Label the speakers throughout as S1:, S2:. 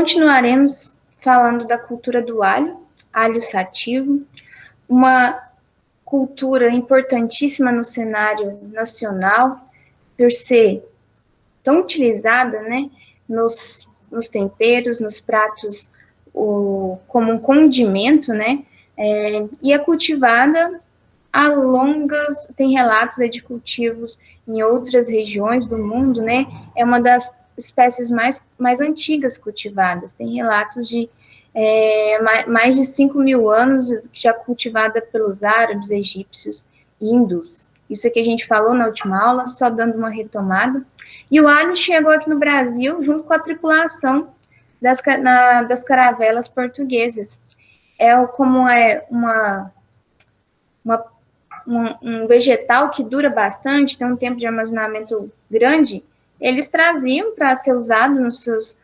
S1: Continuaremos falando da cultura do alho sativo, uma cultura importantíssima no cenário nacional, por ser tão utilizada, né, nos temperos, nos pratos, como um condimento, né, e é cultivada a longas, tem relatos de cultivos em outras regiões do mundo, né, é uma das espécies mais antigas cultivadas, tem relatos de mais de 5.000 anos já cultivada pelos árabes, egípcios e hindus. Isso aqui a gente falou na última aula, só dando uma retomada. E o alho chegou aqui no Brasil junto com a tripulação das caravelas portuguesas. Como é um vegetal que dura bastante, tem um tempo de armazenamento grande, eles traziam para ser usado nos seus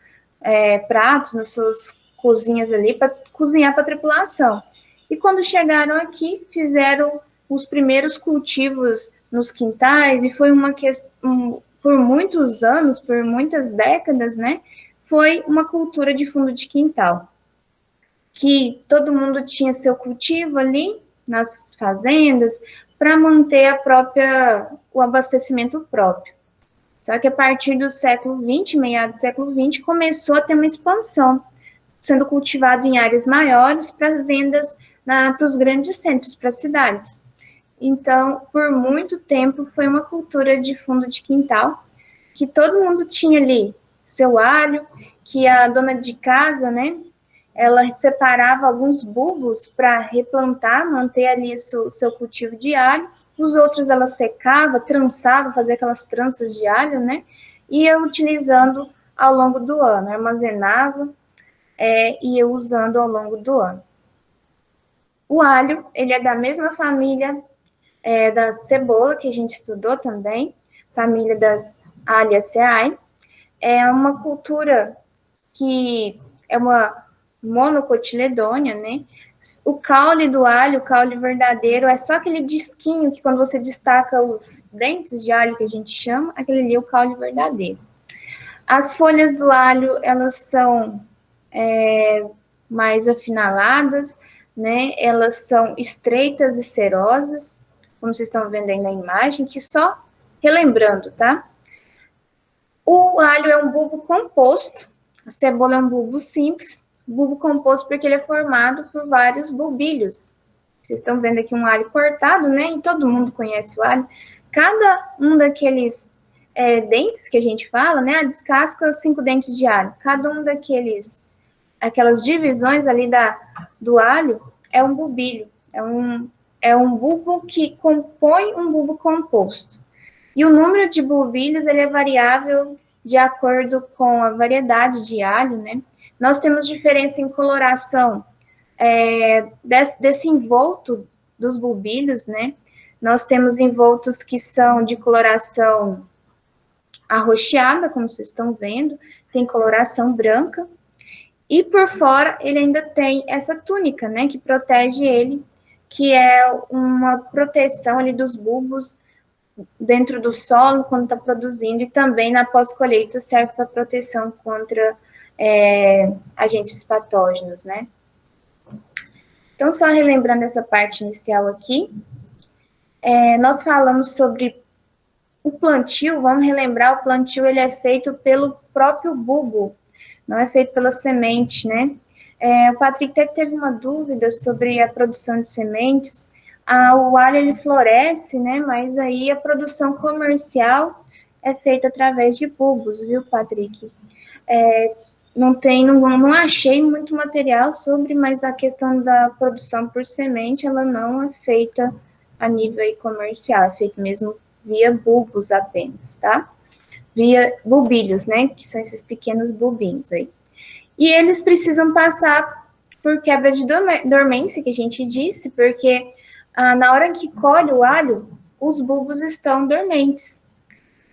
S1: pratos, nas suas cozinhas ali, para cozinhar para a tripulação. E quando chegaram aqui, fizeram os primeiros cultivos nos quintais, e foi uma questão, por muitos anos, por muitas décadas, né, foi uma cultura de fundo de quintal, que todo mundo tinha seu cultivo ali nas fazendas para manter o abastecimento próprio. Só que a partir do século XX, meados do século XX, começou a ter uma expansão, sendo cultivado em áreas maiores para vendas para os grandes centros, para as cidades. Então, por muito tempo, foi uma cultura de fundo de quintal, que todo mundo tinha ali seu alho, que a dona de casa, né, ela separava alguns bulbos para replantar, manter ali o seu cultivo de alho, os outros ela secava, trançava, fazia aquelas tranças de alho, né, e ia utilizando ao longo do ano, armazenava e ia usando ao longo do ano. O alho, ele é da mesma família da cebola, que a gente estudou também, família das Alliaceae. É uma cultura que é uma monocotiledônia, né? O caule do alho, o caule verdadeiro, é só aquele disquinho que quando você destaca os dentes de alho, que a gente chama, aquele ali é o caule verdadeiro. As folhas do alho, elas são mais afinaladas, né? Elas são estreitas e cerosas, como vocês estão vendo aí na imagem, que só relembrando, tá? O alho é um bulbo composto, a cebola é um bulbo simples, bulbo composto porque ele é formado por vários bulbilhos. Vocês estão vendo aqui um alho cortado, né? E todo mundo conhece o alho. Cada um daqueles dentes que a gente fala, né? A descasca 5 dentes de alho. Cada um aquelas divisões ali do alho é um bulbilho. É um bulbo que compõe um bulbo composto. E o número de bulbilhos ele é variável de acordo com a variedade de alho, né? Nós temos diferença em coloração desse envolto dos bulbilhos, né? Nós temos envoltos que são de coloração arroxeada, como vocês estão vendo, tem coloração branca, e por fora ele ainda tem essa túnica, né, que protege ele, que é uma proteção ali dos bulbos dentro do solo quando está produzindo, e também na pós-colheita serve para proteção contra agentes patógenos, né? Então, só relembrando essa parte inicial aqui, nós falamos sobre o plantio, vamos relembrar, o plantio ele é feito pelo próprio bulbo, não é feito pela semente, né? O Patrick até teve uma dúvida sobre a produção de sementes. O alho ele floresce, né? Mas aí a produção comercial é feita através de bulbos, viu, Patrick? Não achei muito material sobre, mas a questão da produção por semente, ela não é feita a nível aí comercial, é feita mesmo via bulbos apenas, tá? Via bulbilhos, né? Que são esses pequenos bulbinhos aí. E eles precisam passar por quebra de dormência, que a gente disse, porque na hora que colhe o alho, os bulbos estão dormentes.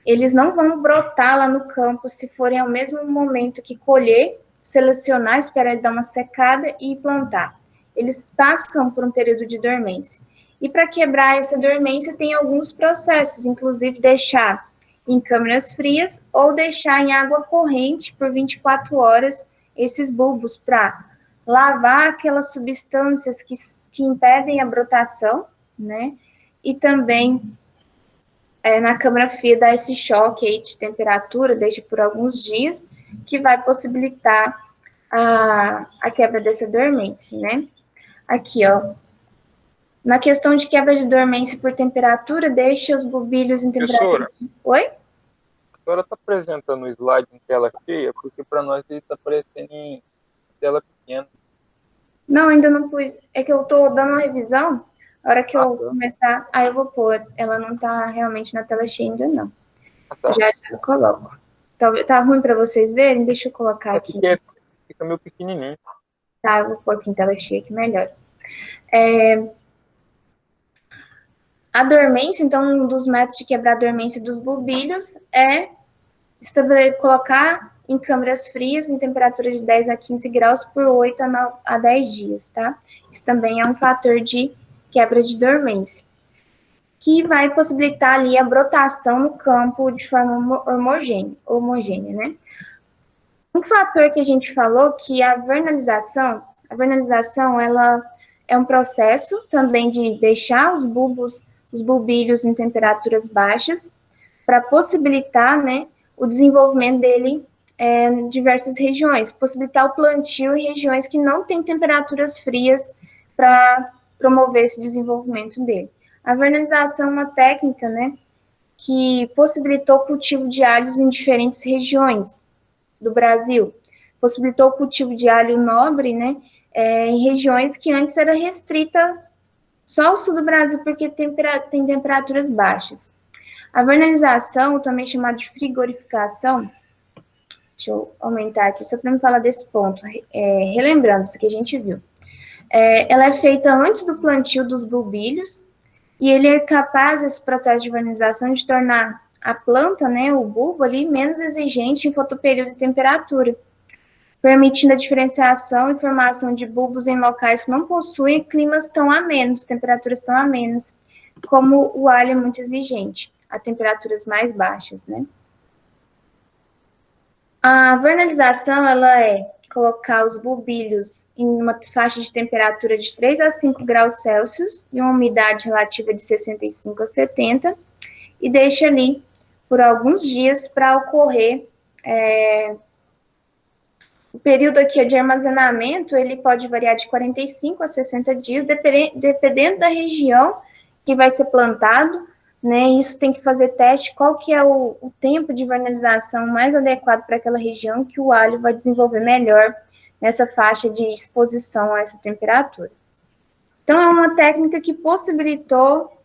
S1: Eles não vão brotar lá no campo se forem ao mesmo momento que colher, selecionar, esperar ele dar uma secada e plantar. Eles passam por um período de dormência. E para quebrar essa dormência tem alguns processos, inclusive deixar em câmeras frias ou deixar em água corrente por 24 horas esses bulbos para lavar aquelas substâncias que impedem a brotação, né? E também na câmara fria dar esse choque aí de temperatura, deixa por alguns dias, que vai possibilitar a quebra dessa dormência, né? Aqui, ó. Na questão de quebra de dormência por temperatura, deixa os bulbilhos em temperatura...
S2: Professora,
S1: Oi?
S2: a senhora está apresentando o slide em tela cheia, porque para nós ele está aparecendo em tela pequena.
S1: Não, ainda não pus. É que eu tô dando uma revisão. A hora que
S2: Ah,
S1: eu
S2: tá.
S1: começar, aí eu vou pôr. Ela não tá realmente na tela cheia ainda, não.
S2: Ah, tá.
S1: Já já eu coloco. Tá ruim para vocês verem? Deixa eu colocar
S2: É
S1: aqui.
S2: porque fica meio pequenininho.
S1: Tá, eu vou pôr aqui em tela cheia que melhor. A dormência, então, um dos métodos de quebrar a dormência dos bulbilhos é colocar em câmaras frias em temperatura de 10 a 15 graus por 8 a 10 dias, tá? Isso também é um fator de quebra de dormência, que vai possibilitar ali a brotação no campo de forma homogênea, né? Um fator que a gente falou que a vernalização ela é um processo também de deixar os bulbilhos em temperaturas baixas para possibilitar, né, o desenvolvimento dele em diversas regiões, possibilitar o plantio em regiões que não têm temperaturas frias para promover esse desenvolvimento dele. A vernalização é uma técnica, né, que possibilitou o cultivo de alhos em diferentes regiões do Brasil, possibilitou o cultivo de alho nobre, né, em regiões que antes era restrita só ao sul do Brasil porque tem temperaturas baixas. A vernalização, também chamada de frigorificação, deixa eu aumentar aqui só para me falar desse ponto, relembrando isso que a gente viu. Ela é feita antes do plantio dos bulbilhos e ele é capaz, esse processo de vernalização, de tornar a planta, né, o bulbo ali, menos exigente em fotoperíodo e temperatura, permitindo a diferenciação e formação de bulbos em locais que não possuem climas tão amenos, temperaturas tão amenas, como o alho é muito exigente, a temperaturas mais baixas, né? A vernalização, ela é colocar os bulbilhos em uma faixa de temperatura de 3 a 5 graus Celsius e uma umidade relativa de 65 a 70 e deixa ali por alguns dias para ocorrer o período aqui de armazenamento, ele pode variar de 45 a 60 dias, dependendo da região que vai ser plantado, né? Isso tem que fazer teste, qual que é o tempo de vernalização mais adequado para aquela região que o alho vai desenvolver melhor nessa faixa de exposição a essa temperatura. Então, é uma técnica que possibilitou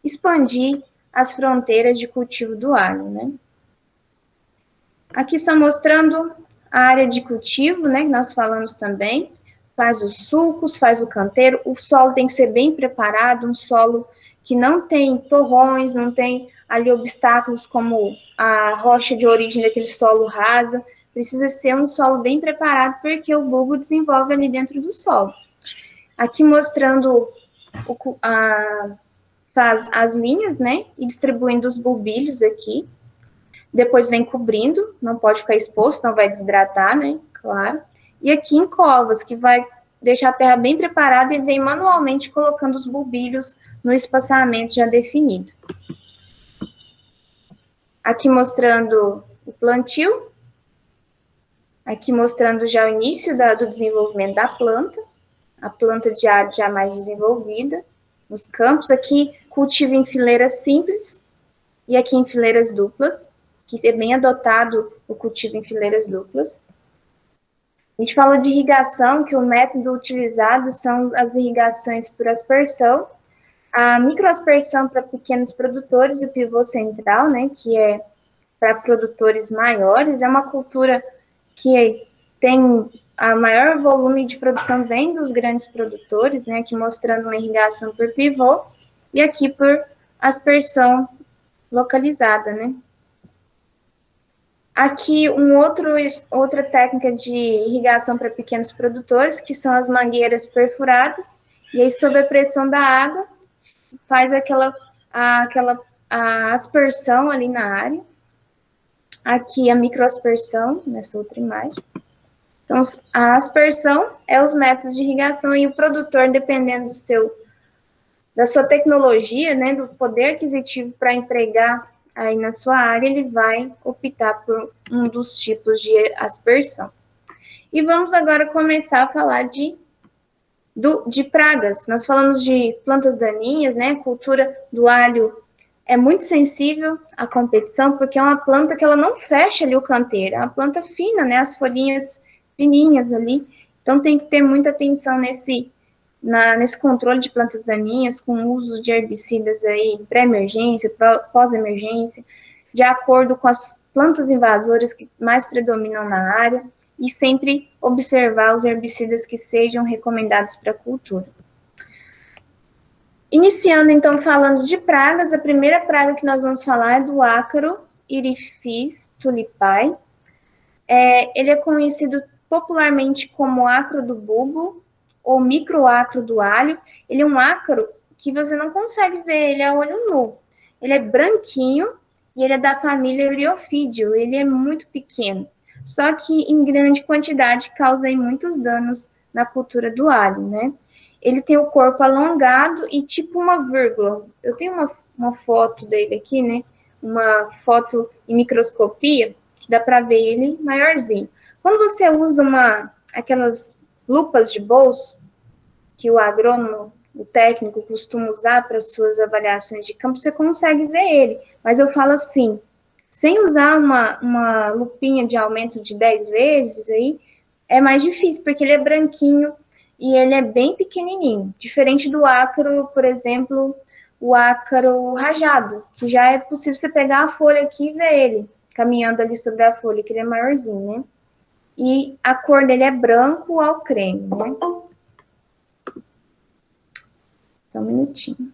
S1: expandir as fronteiras de cultivo do alho, né? Aqui só mostrando a área de cultivo, né, que nós falamos também, faz os sulcos, faz o canteiro, o solo tem que ser bem preparado, um solo que não tem torrões, não tem ali obstáculos como a rocha de origem daquele solo rasa, precisa ser um solo bem preparado porque o bulbo desenvolve ali dentro do solo. Aqui mostrando faz as linhas, né, e distribuindo os bulbilhos aqui, depois vem cobrindo, não pode ficar exposto, não vai desidratar, né? Claro. E aqui em covas, que vai deixar a terra bem preparada e vem manualmente colocando os bulbilhos no espaçamento já definido. Aqui mostrando o plantio, aqui mostrando já o início do desenvolvimento da planta, a planta de alho já mais desenvolvida, nos campos, aqui cultivo em fileiras simples e aqui em fileiras duplas, que é bem adotado o cultivo em fileiras duplas. A gente fala de irrigação, que o método utilizado são as irrigações por aspersão, a microaspersão para pequenos produtores e o pivô central, né, que é para produtores maiores, é uma cultura que tem a maior volume de produção vem dos grandes produtores, né, aqui mostrando uma irrigação por pivô, e aqui por aspersão localizada, né. Aqui, outra técnica de irrigação para pequenos produtores, que são as mangueiras perfuradas, e aí, sob a pressão da água, faz a aspersão ali na área. Aqui, a microaspersão, nessa outra imagem. Então, a aspersão é os métodos de irrigação e o produtor, dependendo da sua tecnologia, né, do poder aquisitivo para empregar aí na sua área, ele vai optar por um dos tipos de aspersão. E vamos agora começar a falar de pragas. Nós falamos de plantas daninhas, né? A cultura do alho é muito sensível à competição, porque é uma planta que ela não fecha ali o canteiro, é uma planta fina, né? As folhinhas fininhas ali. Então tem que ter muita atenção nesse controle de plantas daninhas, com o uso de herbicidas aí pré-emergência, pós-emergência, de acordo com as plantas invasoras que mais predominam na área, e sempre observar os herbicidas que sejam recomendados para a cultura. Iniciando, então, falando de pragas, a primeira praga que nós vamos falar é do ácaro Iryphis tulipae. Ele é conhecido popularmente como ácaro do bulbo ou microácaro do alho. Ele é um ácaro que você não consegue ver ele a olho nu. Ele é branquinho e ele é da família Eriophydium. Ele é muito pequeno, só que em grande quantidade causa aí muitos danos na cultura do alho, né? Ele tem o corpo alongado e tipo uma vírgula. Eu tenho uma foto dele aqui, né? Uma foto em microscopia, que dá para ver ele maiorzinho. Quando você usa aquelas lupas de bolso que o agrônomo, o técnico, costuma usar para suas avaliações de campo, você consegue ver ele. Mas eu falo assim, sem usar uma lupinha de aumento de 10 vezes, aí é mais difícil, porque ele é branquinho e ele é bem pequenininho. Diferente do ácaro, por exemplo, o ácaro rajado, que já é possível você pegar a folha aqui e ver ele caminhando ali sobre a folha, que ele é maiorzinho, né? E a cor dele é branco ao creme, né? Só um minutinho.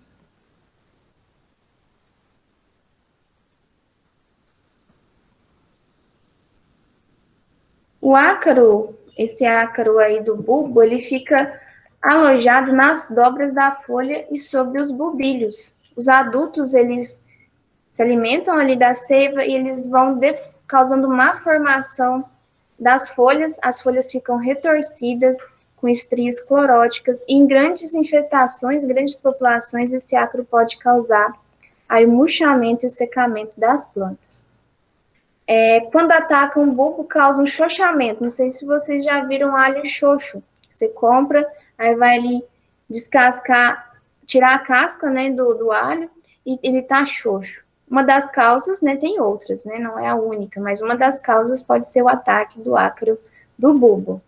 S1: O ácaro, esse ácaro aí do bulbo, ele fica alojado nas dobras da folha e sobre os bulbilhos. Os adultos, eles se alimentam ali da seiva e eles vão causando má formação das folhas. As folhas ficam retorcidas, com estrias cloróticas, e em grandes infestações, grandes populações, esse ácaro pode causar aí o murchamento e o secamento das plantas. Quando atacam o bulbo, causa um xoxamento. Não sei se vocês já viram alho xoxo. Você compra, aí vai ali descascar, tirar a casca, né, do alho, e ele tá xoxo. Uma das causas, né, tem outras, né, não é a única, mas uma das causas pode ser o ataque do ácaro do bulbo.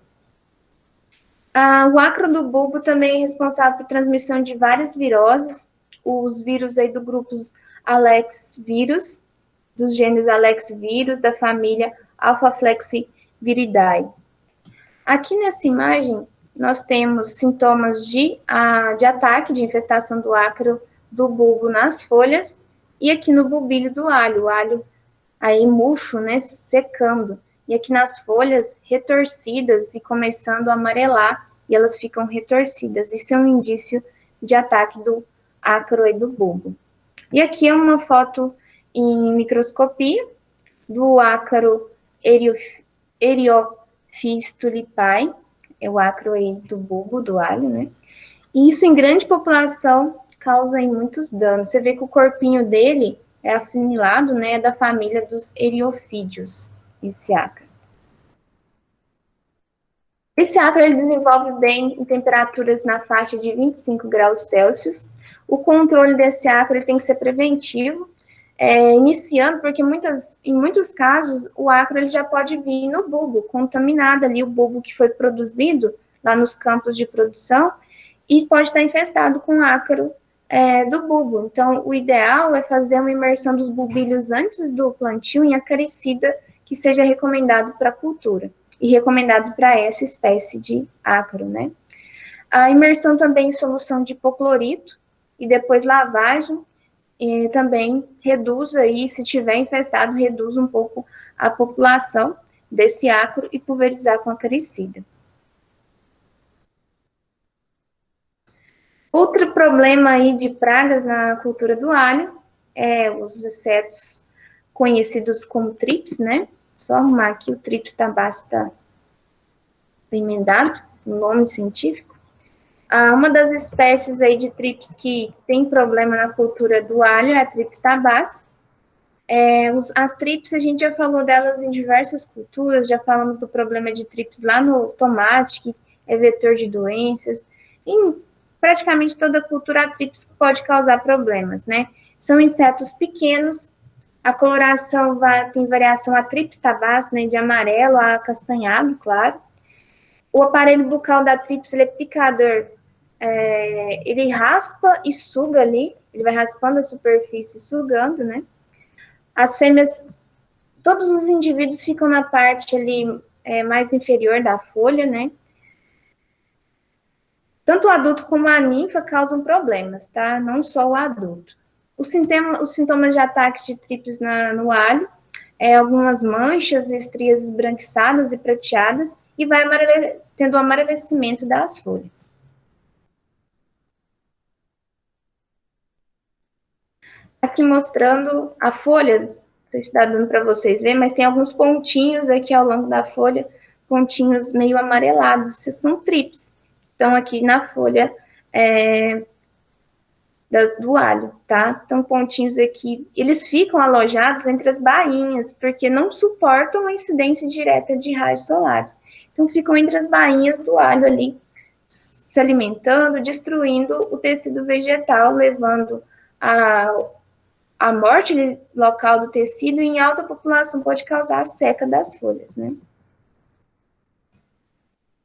S1: O ácaro do bulbo também é responsável por transmissão de várias viroses, os vírus aí do grupo Alex vírus, dos gêneros Alex vírus, da família Alphaflexiviridae. Aqui nessa imagem, nós temos sintomas de ataque, de infestação do ácaro do bulbo nas folhas, e aqui no bulbilho do alho, o alho aí murcho, né, secando, e aqui nas folhas retorcidas e começando a amarelar, e elas ficam retorcidas. Isso é um indício de ataque do ácaro e do bulbo. E aqui é uma foto em microscopia do ácaro Eriophyis tulipae, é o ácaro aí do bulbo, do alho, né? E isso em grande população causa aí muitos danos. Você vê que o corpinho dele é afunilado, né? É da família dos eriofídeos, esse ácaro. Esse ácaro ele desenvolve bem em temperaturas na faixa de 25 graus Celsius. O controle desse ácaro ele tem que ser preventivo, iniciando, porque em muitos casos o ácaro ele já pode vir no bulbo, contaminado ali, o bulbo que foi produzido lá nos campos de produção, e pode estar infestado com ácaro do bulbo. Então, o ideal é fazer uma imersão dos bulbilhos antes do plantio em acaricida que seja recomendado para a cultura e recomendado para essa espécie de ácaro, né? A imersão também em solução de hipoclorito e depois lavagem também reduz aí, se tiver infestado, reduz um pouco a população desse ácaro e pulverizar com acaricida. Outro problema aí de pragas na cultura do alho é os insetos conhecidos como trips, né? Só arrumar aqui o trips da basta emendado, o nome científico. Uma das espécies aí de trips que tem problema na cultura do alho é a Trips tabas. As trips, a gente já falou delas em diversas culturas, já falamos do problema de trips lá no tomate, que é vetor de doenças. Em praticamente toda a cultura, a trips pode causar problemas, né? São insetos pequenos, a coloração tem variação a Trips tabas, né, de amarelo a castanhado, claro. O aparelho bucal da trips, ele é picador, ele raspa e suga ali, ele vai raspando a superfície e sugando, né? As fêmeas, todos os indivíduos ficam na parte ali mais inferior da folha, né? Tanto o adulto como a ninfa causam problemas, tá? Não só o adulto. Os sintomas de ataque de trips no alho algumas manchas, estrias esbranquiçadas e prateadas, e vai tendo o amarelecimento das folhas. Aqui mostrando a folha, não sei se está dando para vocês verem, mas tem alguns pontinhos aqui ao longo da folha, pontinhos meio amarelados, esses são trips. Estão aqui na folha do alho, tá? Então, pontinhos aqui, eles ficam alojados entre as bainhas, porque não suportam a incidência direta de raios solares. Então, ficam entre as bainhas do alho ali, se alimentando, destruindo o tecido vegetal, levando a morte local do tecido, e em alta população pode causar a seca das folhas, né?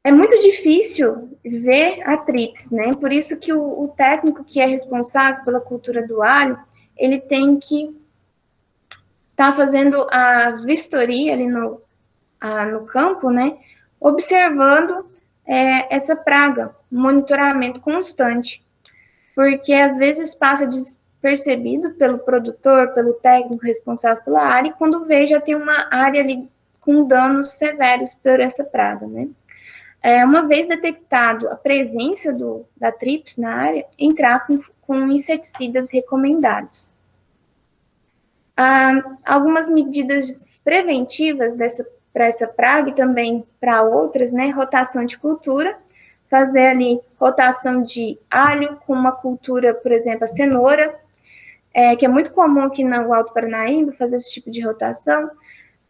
S1: É muito difícil ver a trips, né? Por isso que o técnico que é responsável pela cultura do alho, ele tem que estar fazendo a vistoria ali no campo, né? Observando essa praga, monitoramento constante. Porque às vezes passa despercebido pelo produtor, pelo técnico responsável pela área, e quando vê já tem uma área ali com danos severos por essa praga, né? Uma vez detectado a presença da trips na área, entrar com inseticidas recomendados. Algumas medidas preventivas para essa praga e também para outras, né? Rotação de cultura, fazer ali rotação de alho com uma cultura, por exemplo, a cenoura, que é muito comum aqui no Alto Paranaíba fazer esse tipo de rotação,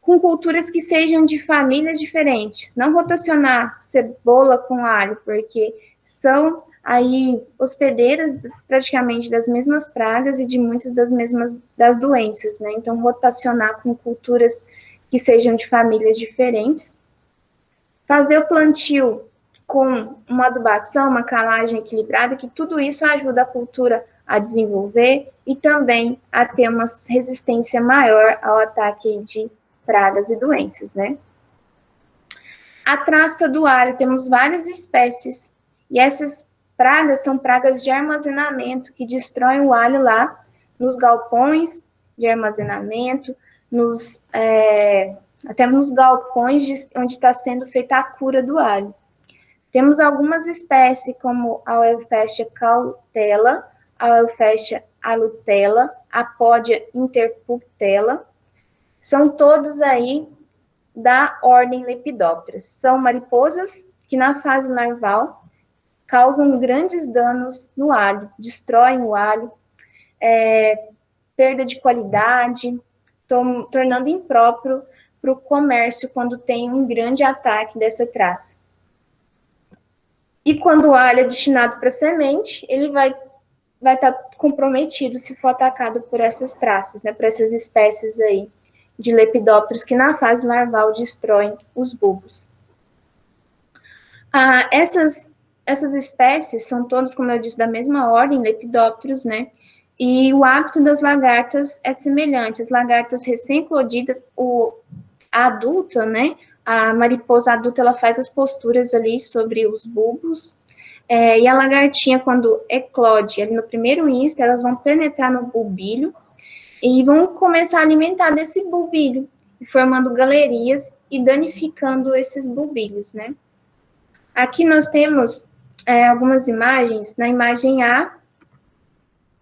S1: com culturas que sejam de famílias diferentes. Não rotacionar cebola com alho, porque são aí hospedeiras praticamente das mesmas pragas e de muitas das doenças, né? Então, rotacionar com culturas que sejam de famílias diferentes. Fazer o plantio com uma adubação, uma calagem equilibrada, que tudo isso ajuda a cultura a desenvolver e também a ter uma resistência maior ao ataque de pragas e doenças, né? A traça do alho, temos várias espécies, e essas pragas são pragas de armazenamento que destroem o alho lá nos galpões de armazenamento, até nos galpões onde está sendo feita a cura do alho. Temos algumas espécies, como a Euphestia cautela, a Euphestia alutela, a Podia interpunctella, são todos aí da ordem Lepidopteras. São mariposas que na fase larval causam grandes danos no alho, destroem o alho, perda de qualidade, tornando impróprio para o comércio quando tem um grande ataque dessa traça. E quando o alho é destinado para semente, ele vai estar comprometido se for atacado por essas traças, né, por essas espécies aí de lepidópteros que na fase larval destroem os bulbos. Essas espécies são todas, como eu disse, da mesma ordem, lepidópteros, né? E o hábito das lagartas é semelhante. As lagartas recém-eclodidas, a adulta, né? A mariposa adulta, ela faz as posturas ali sobre os bulbos. E a lagartinha, quando eclode, ali no primeiro instante, elas vão penetrar no bulbilho e vão começar a alimentar desse bulbilho, formando galerias e danificando esses bulbilhos, né? Aqui nós temos algumas imagens. Na imagem A,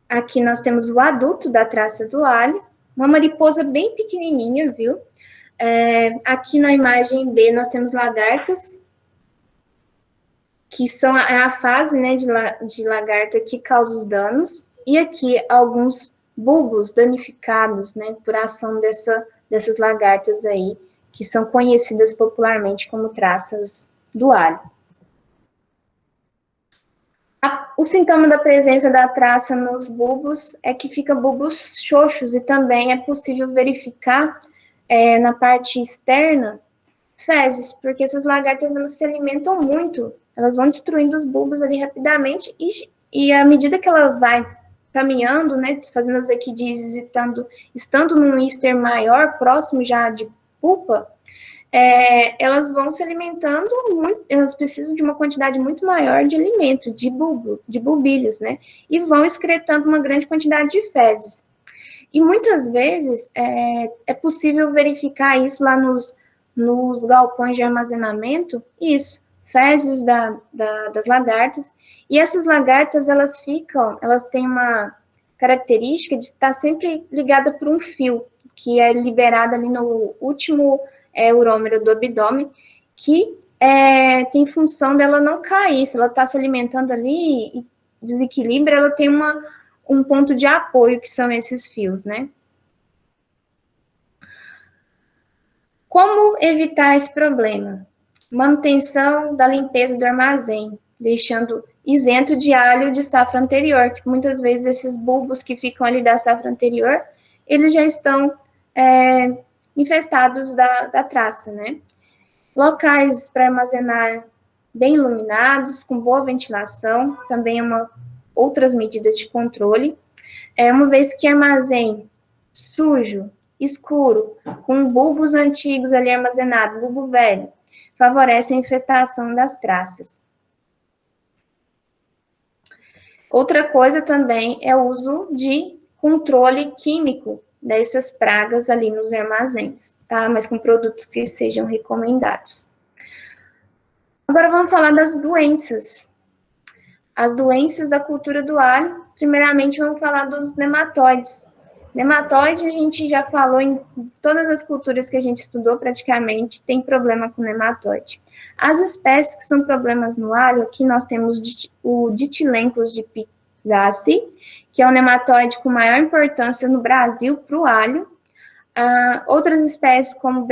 S1: aqui nós temos o adulto da traça do alho, uma mariposa bem pequenininha, viu? Aqui na imagem B nós temos lagartas que é a fase, né, de lagarta que causa os danos, e aqui alguns bulbos danificados, né, por ação dessas lagartas aí, que são conhecidas popularmente como traças do alho. O sintoma da presença da traça nos bulbos é que fica bulbos xoxos, e também é possível verificar na parte externa fezes, porque essas lagartas elas se alimentam muito, elas vão destruindo os bulbos ali rapidamente, e à medida que ela vai caminhando, né, fazendo as equidízies e estando num íster maior, próximo já de pupa, elas vão se alimentando muito, elas precisam de uma quantidade muito maior de alimento, de bulbilhos, né, e vão excretando uma grande quantidade de fezes. E muitas vezes é possível verificar isso lá nos galpões de armazenamento, isso, fezes das lagartas, e essas lagartas, elas têm uma característica de estar sempre ligada por um fio, que é liberado ali no último urômero do abdômen, que tem função dela não cair. Se ela está se alimentando ali e desequilibra, ela tem um ponto de apoio, que são esses fios, né? Como evitar esse problema? Manutenção da limpeza do armazém, deixando isento de alho de safra anterior, que muitas vezes esses bulbos que ficam ali da safra anterior, eles já estão infestados da traça, né? Locais para armazenar bem iluminados, com boa ventilação, também outras medidas de controle. Uma vez que armazém sujo, escuro, com bulbos antigos ali armazenados, bulbo velho, favorece a infestação das traças. Outra coisa também é o uso de controle químico dessas pragas ali nos armazéns, tá? Mas com produtos que sejam recomendados. Agora vamos falar das doenças. As doenças da cultura do alho. Primeiramente, vamos falar dos nematóides. Nematóide, a gente já falou em todas as culturas que a gente estudou praticamente, tem problema com nematóide. As espécies que são problemas no alho, aqui nós temos o Ditilencos de Pisaceae, que é o nematóide com maior importância no Brasil para o alho. Outras espécies como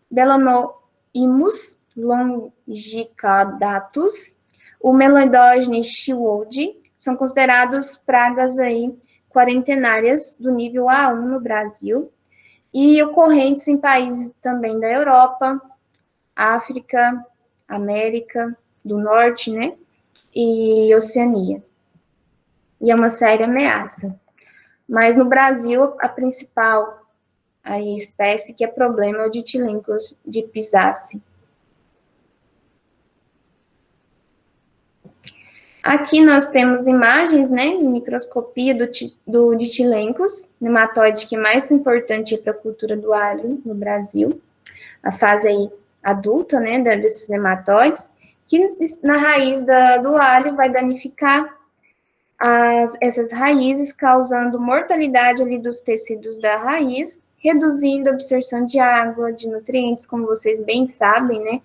S1: Belonoimus longicaudatus, o Meloidogene Shiwold, são considerados pragas aí quarentenárias do nível A1 no Brasil, e ocorrentes em países também da Europa, África, América do Norte, né, e Oceania. E é uma séria ameaça. Mas no Brasil, a principal espécie que é problema é o Ditilencos de Pisaceae. Aqui nós temos imagens, né, em microscopia do Ditilencos, nematóide que é mais importante para a cultura do alho no Brasil, a fase aí adulta, né, desses nematóides, que na raiz do alho vai danificar essas raízes, causando mortalidade ali dos tecidos da raiz, reduzindo a absorção de água, de nutrientes, como vocês bem sabem, né,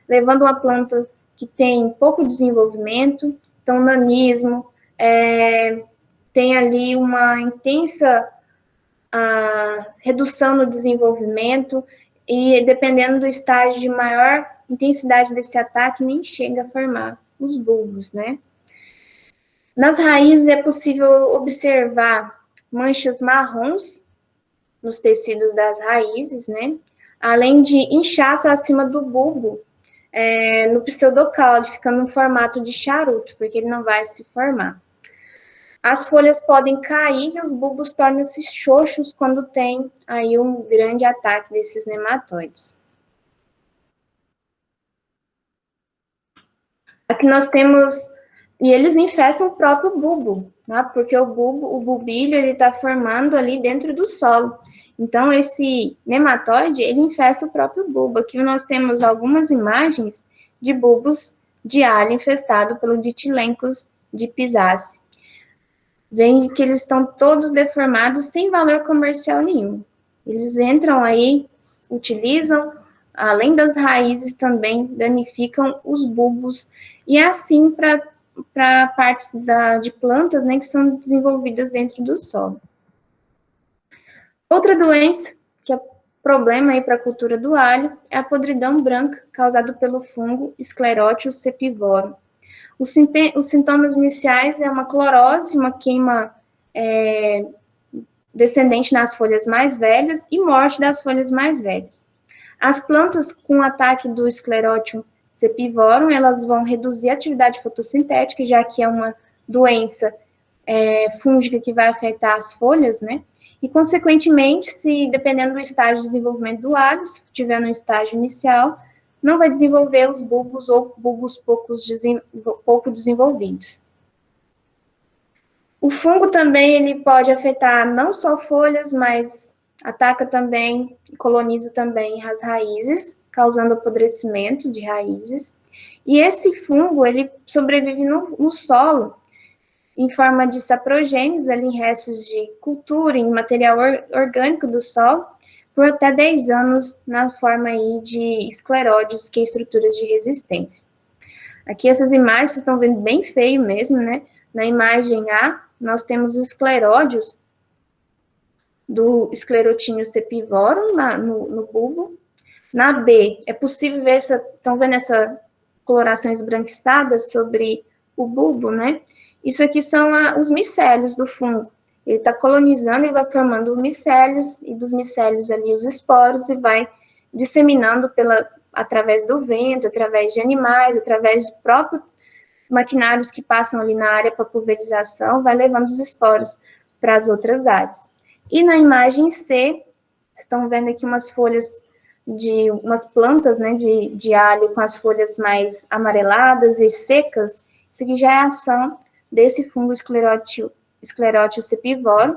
S1: levando uma planta que tem pouco desenvolvimento, então nanismo, tem ali uma intensa redução no desenvolvimento, e dependendo do estágio de maior intensidade desse ataque, nem chega a formar os bulbos, né? Nas raízes é possível observar manchas marrons nos tecidos das raízes, né? Além de inchaço acima do bulbo, no pseudocaule, ficando no formato de charuto, porque ele não vai se formar. As folhas podem cair e os bulbos tornam-se xoxos quando tem aí um grande ataque desses nematóides. Aqui nós temos, e eles infestam o próprio bulbo, né? Porque o bulbilho, ele está formando ali dentro do solo. Então, esse nematóide, ele infesta o próprio bulbo. Aqui nós temos algumas imagens de bulbos de alho infestado pelo Ditilencos de Pisaceae. Vem que eles estão todos deformados sem valor comercial nenhum. Eles entram aí, utilizam além das raízes, também danificam os bulbos, e assim para partes de plantas, né, que são desenvolvidas dentro do solo. Outra doença, que é problema aí para a cultura do alho, é a podridão branca, causada pelo fungo Sclerotius sepivorum. Os sintomas iniciais é uma clorose, uma queima descendente nas folhas mais velhas e morte das folhas mais velhas. As plantas com ataque do Sclerotium sepivorum, elas vão reduzir a atividade fotossintética, já que é uma doença fúngica que vai afetar as folhas, né? E, consequentemente, se dependendo do estágio de desenvolvimento do alho, se estiver no estágio inicial, não vai desenvolver os bulbos ou bulbos pouco desenvolvidos. O fungo também ele pode afetar não só folhas, mas ataca também, coloniza também as raízes, causando apodrecimento de raízes. E esse fungo, ele sobrevive no solo, em forma de saprogênios, ali em restos de cultura, em material orgânico do solo, por até 10 anos na forma aí de escleródios, que é estruturas de resistência. Aqui essas imagens vocês estão vendo bem feio mesmo, né? Na imagem A, nós temos os escleródios do Sclerotinia sepivorum no bulbo. Na B, é possível ver estão vendo essa coloração esbranquiçada sobre o bulbo, né? Isso aqui são os micélios do fungo. Ele está colonizando e vai formando micélios, e dos micélios ali os esporos, e vai disseminando através do vento, através de animais, através de próprios maquinários que passam ali na área para pulverização, vai levando os esporos para as outras áreas. E na imagem C, estão vendo aqui umas folhas umas plantas, né, de alho com as folhas mais amareladas e secas. Isso aqui já é a ação desse fungo Sclerotius sepivorum,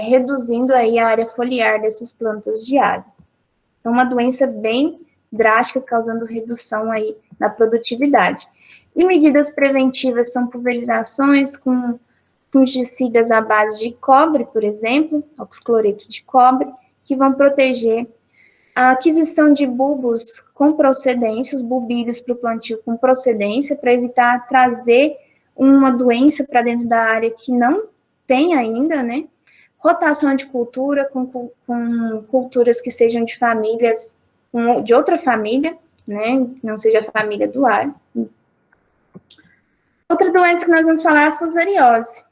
S1: reduzindo aí a área foliar dessas plantas de alho. Então, uma doença bem drástica, causando redução aí na produtividade. E medidas preventivas são pulverizações com fungicidas à base de cobre, por exemplo, oxicloreto de cobre, que vão proteger a aquisição de bulbos com procedência, os bulbídeos para o plantio com procedência, para evitar trazer uma doença para dentro da área que não tem ainda, né? Rotação de cultura com culturas que sejam de famílias, de outra família, né? Não seja a família do alho. Outra doença que nós vamos falar é a fusariose.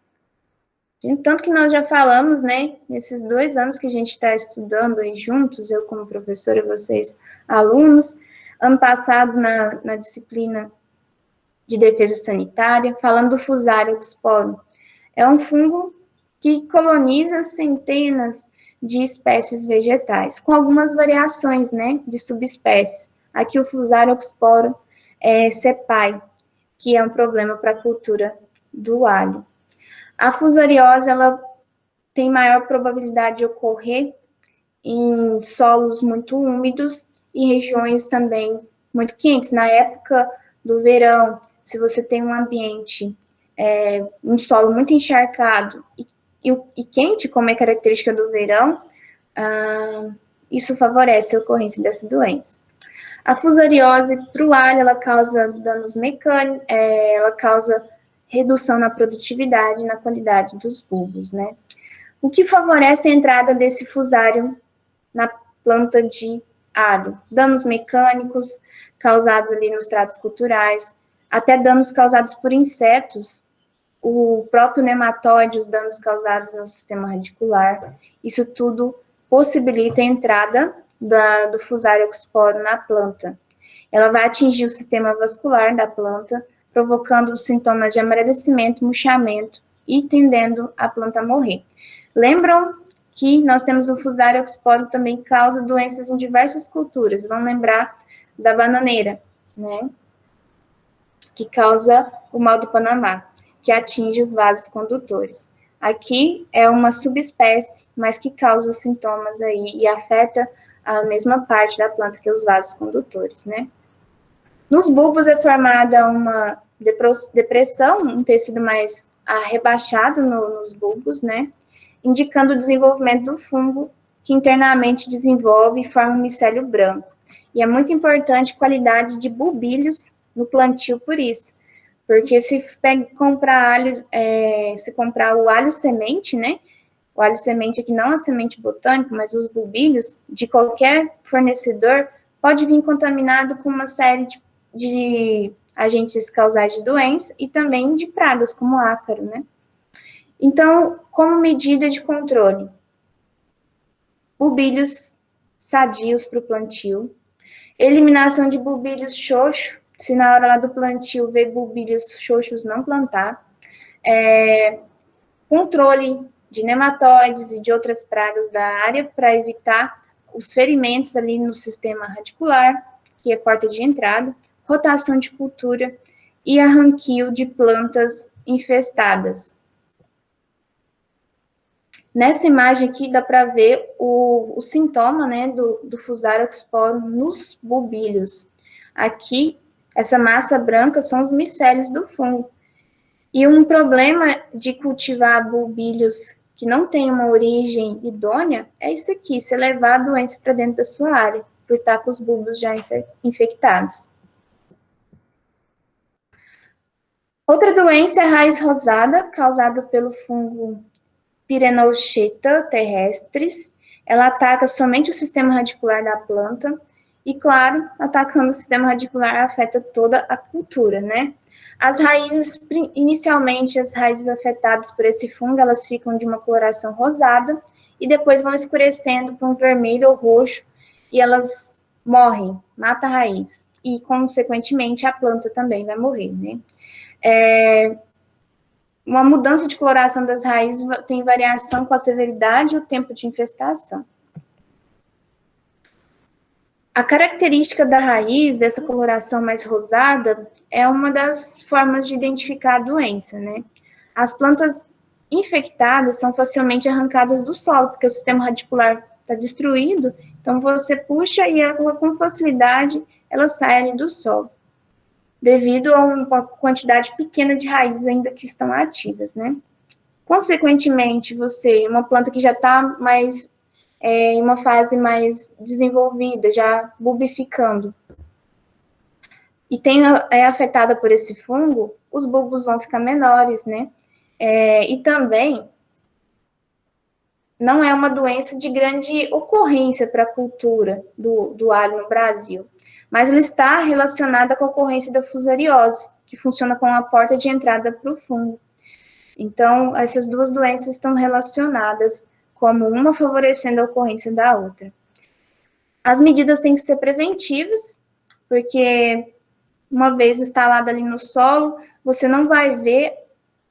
S1: Tanto que nós já falamos, né, nesses 2 anos que a gente está estudando aí juntos, eu como professora e vocês alunos, ano passado na disciplina de defesa sanitária, falando do Fusarium oxysporum. É um fungo que coloniza centenas de espécies vegetais, com algumas variações, né, de subespécies. Aqui o Fusarium oxysporum cepai, que é um problema para a cultura do alho. A fusariose, ela tem maior probabilidade de ocorrer em solos muito úmidos e regiões também muito quentes. Na época do verão, se você tem um ambiente, um solo muito encharcado e quente, como é característica do verão, isso favorece a ocorrência dessa doença. A fusariose para o alho, ela causa danos mecânicos, ela causa redução na produtividade e na qualidade dos bulbos, né? O que favorece a entrada desse fusário na planta de alho? Danos mecânicos causados ali nos tratos culturais, até danos causados por insetos, o próprio nematóide, os danos causados no sistema radicular. Isso tudo possibilita a entrada do Fusarium oxysporum na planta. Ela vai atingir o sistema vascular da planta, provocando sintomas de amarelecimento, murchamento e tendendo a planta a morrer. Lembram que nós temos o Fusarium oxysporum também causa doenças em diversas culturas. Vamos lembrar da bananeira, né? Que causa o mal do Panamá, que atinge os vasos condutores. Aqui é uma subespécie, mas que causa sintomas aí e afeta a mesma parte da planta que os vasos condutores, né? Nos bulbos é formada uma depressão, um tecido mais rebaixado nos bulbos, né? Indicando o desenvolvimento do fungo, que internamente desenvolve e forma um micélio branco. E é muito importante a qualidade de bulbilhos no plantio por isso. Porque se comprar alho, se comprar o alho semente, né? O alho semente aqui não é semente botânica, mas os bulbilhos de qualquer fornecedor pode vir contaminado com uma série de agentes causais de doença e também de pragas, como ácaro, né? Então, como medida de controle, bulbilhos sadios para o plantio, eliminação de bulbilhos xoxos, se na hora lá do plantio ver bulbilhos xoxos, não plantar, controle de nematóides e de outras pragas da área para evitar os ferimentos ali no sistema radicular, que é a porta de entrada, rotação de cultura e arranquio de plantas infestadas. Nessa imagem aqui dá para ver o sintoma, né, do Fusarium oxysporum nos bulbilhos. Aqui, essa massa branca são os micélios do fungo. E um problema de cultivar bulbilhos que não tem uma origem idônea é isso aqui, você levar a doença para dentro da sua área, por estar com os bulbos já infectados. Outra doença é a raiz rosada, causada pelo fungo Pyrenolcheta terrestris. Ela ataca somente o sistema radicular da planta e, claro, atacando o sistema radicular afeta toda a cultura, né? As raízes, inicialmente, as raízes afetadas por esse fungo, elas ficam de uma coloração rosada e depois vão escurecendo para um vermelho ou roxo e elas morrem, mata a raiz. E, consequentemente, a planta também vai morrer, né? Uma mudança de coloração das raízes tem variação com a severidade e o tempo de infestação. A característica da raiz, dessa coloração mais rosada, é uma das formas de identificar a doença, né? As plantas infectadas são facilmente arrancadas do solo, porque o sistema radicular está destruído, então você puxa e ela, com facilidade, ela sai ali do solo, devido a uma quantidade pequena de raízes ainda que estão ativas, né? Consequentemente, uma planta que já está mais em uma fase mais desenvolvida, já bulbificando, e é afetada por esse fungo, os bulbos vão ficar menores, né? E também não é uma doença de grande ocorrência para a cultura do alho no Brasil, mas ela está relacionada com a ocorrência da fusariose, que funciona como a porta de entrada para o fungo. Então, essas duas doenças estão relacionadas, como uma favorecendo a ocorrência da outra. As medidas têm que ser preventivas, porque uma vez instalada ali no solo, você não vai ver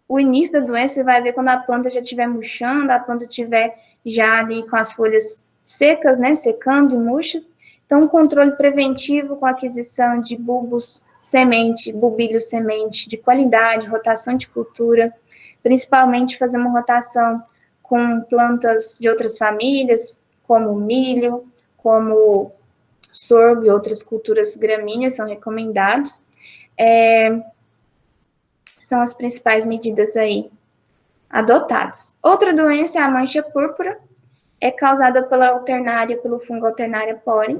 S1: o início da doença, você vai ver quando a planta já estiver murchando, a planta estiver já ali com as folhas secas, né, secando e murchas. Então, controle preventivo com aquisição de bulbos semente, bulbilho semente de qualidade, rotação de cultura, principalmente fazer uma rotação com plantas de outras famílias, como milho, como sorgo e outras culturas gramíneas são recomendados. São as principais medidas aí adotadas. Outra doença é a mancha púrpura, é causada pelo fungo Alternaria pori.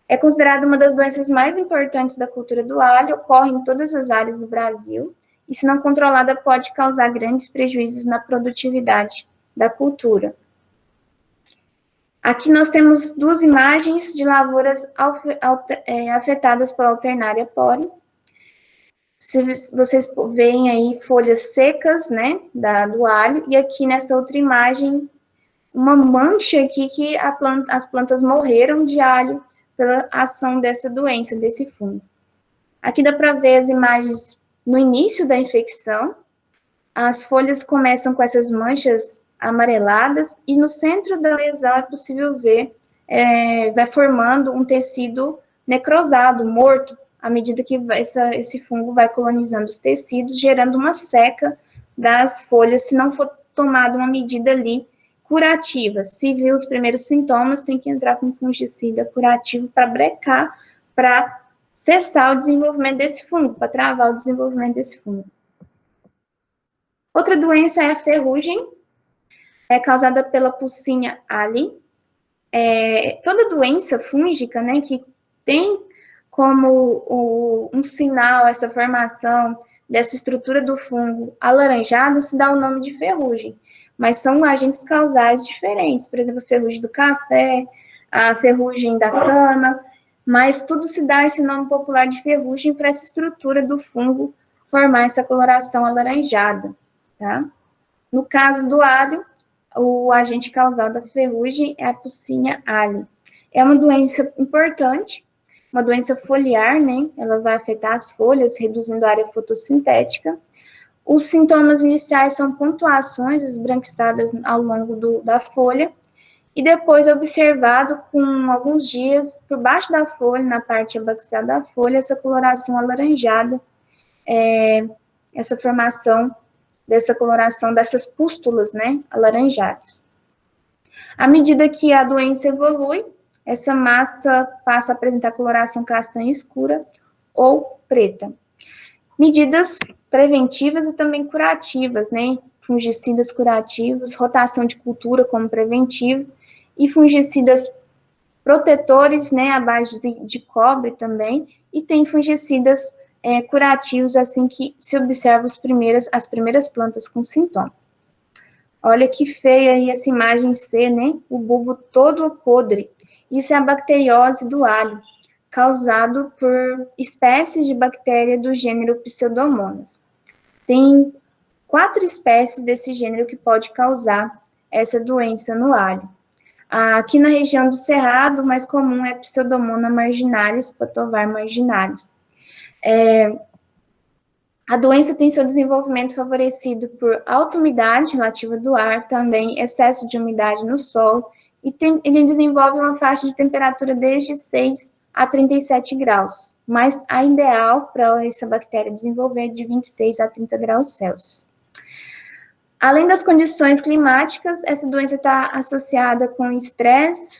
S1: É considerada uma das doenças mais importantes da cultura do alho, ocorre em todas as áreas do Brasil, e se não controlada pode causar grandes prejuízos na produtividade da cultura. Aqui nós temos duas imagens de lavouras afetadas pela Alternaria pori. Se vocês veem aí folhas secas, né, do alho, e aqui nessa outra imagem, uma mancha aqui que as plantas morreram de alho pela ação dessa doença, desse fungo. Aqui dá para ver as imagens no início da infecção, as folhas começam com essas manchas amareladas, e no centro da lesão é possível ver, vai formando um tecido necrosado, morto, à medida que esse fungo vai colonizando os tecidos, gerando uma seca das folhas, se não for tomada uma medida ali curativa. Se viu os primeiros sintomas, tem que entrar com fungicida curativo para brecar, para cessar o desenvolvimento desse fungo, para travar o desenvolvimento desse fungo. Outra doença é a ferrugem, é causada pela Pulcinha alii. Toda doença fúngica, né, que tem como um sinal essa formação dessa estrutura do fungo alaranjada, se dá o nome de ferrugem. Mas são agentes causais diferentes, por exemplo, a ferrugem do café, a ferrugem da cana, mas tudo se dá esse nome popular de ferrugem para essa estrutura do fungo formar essa coloração alaranjada, tá? No caso do alho, o agente causal da ferrugem é a Poucinha alho. É uma doença importante, uma doença foliar, né? Ela vai afetar as folhas, reduzindo a área fotossintética. Os sintomas iniciais são pontuações esbranquiçadas ao longo da folha, e depois observado com alguns dias, por baixo da folha, na parte abaxial da folha, essa coloração alaranjada, essa formação dessa coloração dessas pústulas, né, alaranjadas. À medida que a doença evolui, essa massa passa a apresentar coloração castanha escura ou preta. Medidas preventivas e também curativas, né? Fungicidas curativos, rotação de cultura como preventivo e fungicidas protetores, né, à base de cobre também, e tem fungicidas curativos assim que se observa as primeiras plantas com sintoma. Olha que feia aí essa imagem C, né? O bulbo todo podre. Isso é a bacteriose do alho, causado por espécies de bactéria do gênero Pseudomonas. Tem 4 espécies desse gênero que pode causar essa doença no alho. Aqui na região do Cerrado, o mais comum é Pseudomonas marginalis, Patovar marginalis. A doença tem seu desenvolvimento favorecido por alta umidade relativa do ar, também excesso de umidade no solo, e ele desenvolve uma faixa de temperatura desde 6 a 37 graus, mas a ideal para essa bactéria desenvolver é de 26 a 30 graus Celsius. Além das condições climáticas, essa doença está associada com estresse,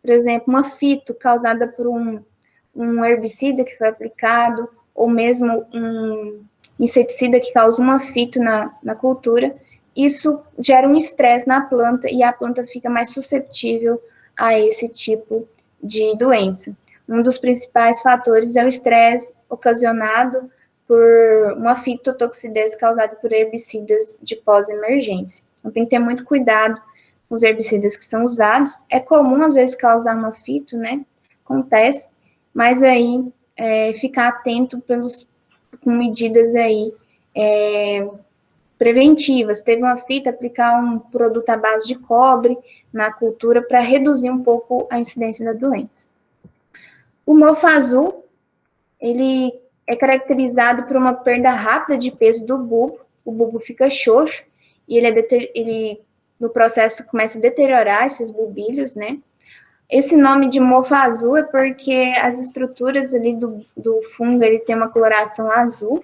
S1: por exemplo, uma fito causada por um herbicida que foi aplicado, ou mesmo um inseticida que causa uma fito na cultura, isso gera um estresse na planta e a planta fica mais suscetível a esse tipo de doença. Um dos principais fatores é o estresse ocasionado por uma fitotoxidez causada por herbicidas de pós-emergência. Então tem que ter muito cuidado com os herbicidas que são usados. É comum às vezes causar uma fito, né? Acontece, mas aí ficar atento com medidas aí preventivas. Teve uma fita, aplicar um produto à base de cobre na cultura para reduzir um pouco a incidência da doença. O mofo azul, ele é caracterizado por uma perda rápida de peso do bulbo, o bulbo fica xoxo, e ele no processo começa a deteriorar esses bulbilhos, né? Esse nome de mofo azul é porque as estruturas ali do fungo, ele tem uma coloração azul.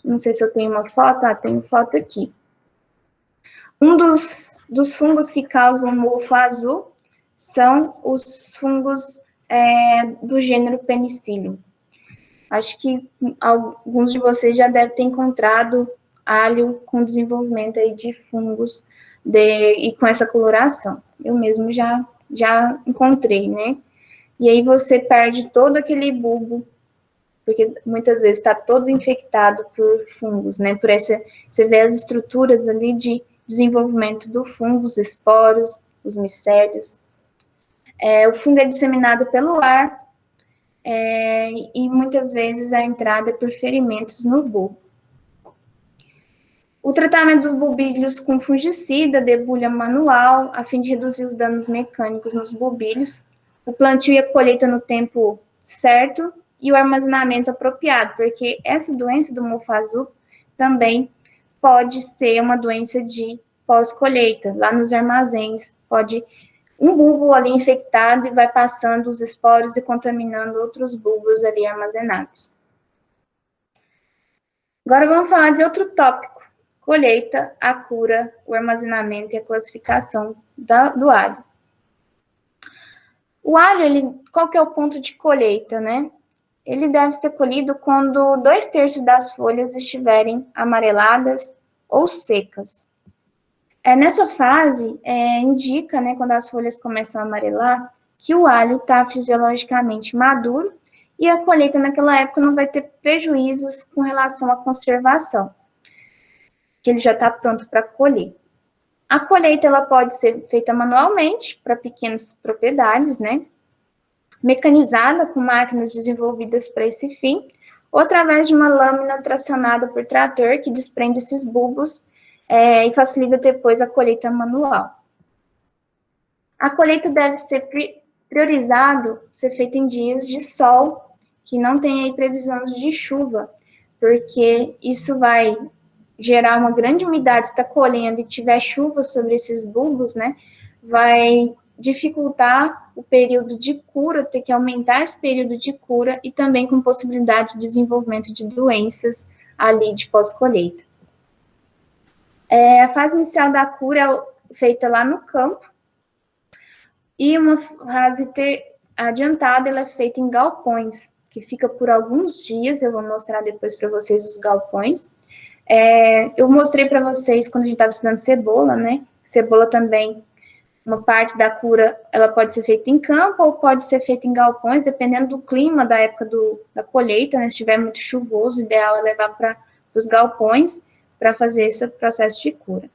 S1: Não sei se eu tenho uma foto, tenho foto aqui. Um dos fungos que causam mofo azul são os fungos do gênero Penicillium. Acho que alguns de vocês já devem ter encontrado alho com desenvolvimento aí de fungos e com essa coloração. Eu mesmo já encontrei, né? E aí você perde todo aquele bulbo, porque muitas vezes está todo infectado por fungos, né? Você vê as estruturas ali de desenvolvimento do fungo, os esporos, os micélios. O fungo é disseminado pelo ar, e muitas vezes a entrada é por ferimentos no bulbo. O tratamento dos bulbilhos com fungicida, debulha manual, a fim de reduzir os danos mecânicos nos bulbilhos, o plantio e a colheita no tempo certo e o armazenamento apropriado, porque essa doença do mofo azul também pode ser uma doença de pós-colheita, lá nos armazéns, um bulbo ali infectado e vai passando os esporos e contaminando outros bulbos ali armazenados. Agora vamos falar de outro tópico: colheita, a cura, o armazenamento e a classificação do alho. O alho, qual que é o ponto de colheita, né? Ele deve ser colhido quando 2/3 das folhas estiverem amareladas ou secas. Nessa fase, indica, né, quando as folhas começam a amarelar, que o alho está fisiologicamente maduro e a colheita naquela época não vai ter prejuízos com relação à conservação, que ele já está pronto para colher. A colheita ela pode ser feita manualmente para pequenas propriedades, né? Mecanizada com máquinas desenvolvidas para esse fim, ou através de uma lâmina tracionada por trator que desprende esses bulbos e facilita depois a colheita manual. A colheita deve ser priorizado, ser feita em dias de sol, que não tem aí previsão de chuva, porque isso vai gerar uma grande umidade, se está colhendo e tiver chuva sobre esses bulbos, né, vai dificultar o período de cura, ter que aumentar esse período de cura e também com possibilidade de desenvolvimento de doenças ali de pós-colheita. A fase inicial da cura é feita lá no campo e uma fase adiantada ela é feita em galpões, que fica por alguns dias, eu vou mostrar depois para vocês os galpões. Eu mostrei para vocês quando a gente estava estudando cebola, né? Cebola também, uma parte da cura, ela pode ser feita em campo ou pode ser feita em galpões, dependendo do clima da época da colheita, né? Se estiver muito chuvoso, o ideal é levar para os galpões para fazer esse processo de cura.